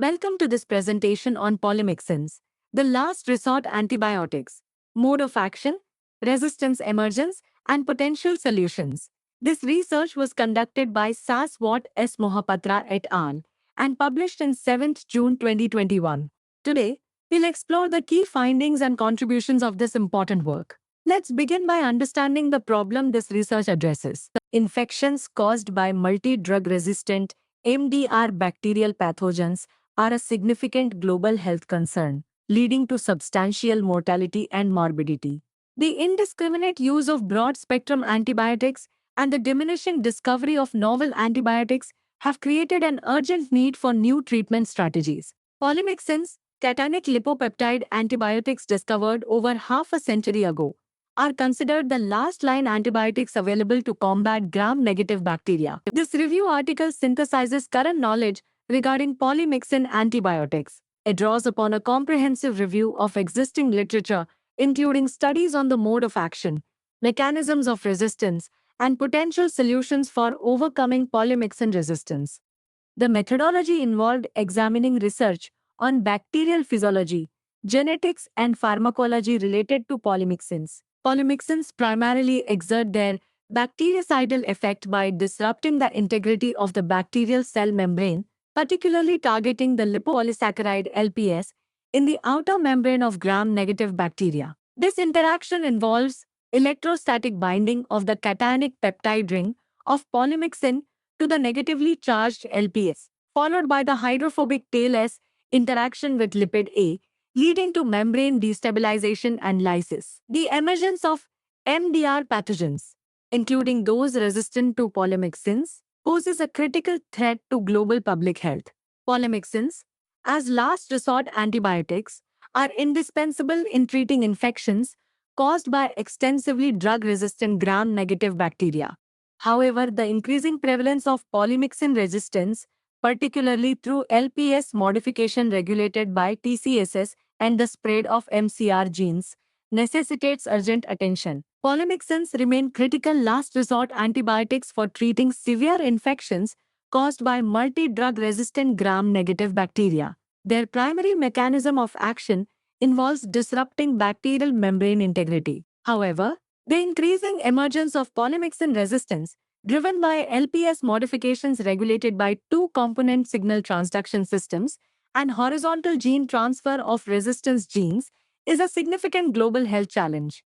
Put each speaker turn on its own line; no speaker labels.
Welcome to this presentation on polymyxins, the last resort antibiotics, mode of action, resistance emergence, and potential solutions. This research was conducted by SAS Watt S. Mohapatra et al. And published in 7th June 2021. Today, we'll explore the key findings and contributions of this important work. Let's begin by understanding the problem this research addresses. Infections caused by multi-drug resistant MDR bacterial pathogens are a significant global health concern, leading to substantial mortality and morbidity. The indiscriminate use of broad-spectrum antibiotics and the diminishing discovery of novel antibiotics have created an urgent need for new treatment strategies. Polymyxins, cationic lipopeptide antibiotics discovered over half a century ago, are considered the last-line antibiotics available to combat gram-negative bacteria. This review article synthesizes current knowledge regarding polymyxin antibiotics. It draws upon a comprehensive review of existing literature, including studies on the mode of action, mechanisms of resistance, and potential solutions for overcoming polymyxin resistance. The methodology involved examining research on bacterial physiology, genetics, and pharmacology related to polymyxins. Polymyxins primarily exert their bactericidal effect by disrupting the integrity of the bacterial cell membrane, particularly targeting the lipopolysaccharide LPS in the outer membrane of gram-negative bacteria. This interaction involves electrostatic binding of the cationic peptide ring of polymyxin to the negatively charged LPS, followed by the hydrophobic tail S interaction with lipid A, leading to membrane destabilization and lysis. The emergence of MDR pathogens, including those resistant to polymyxins, poses a critical threat to global public health. Polymyxins, as last resort antibiotics, are indispensable in treating infections caused by extensively drug-resistant gram-negative bacteria. However, the increasing prevalence of polymyxin resistance, particularly through LPS modification regulated by TCSS and the spread of MCR genes, necessitates urgent attention. Polymyxins remain critical last resort antibiotics for treating severe infections caused by multi-drug resistant gram-negative bacteria. Their primary mechanism of action involves disrupting bacterial membrane integrity. However, the increasing emergence of polymyxin resistance, driven by LPS modifications regulated by two-component signal transduction systems and horizontal gene transfer of resistance genes, is a significant global health challenge.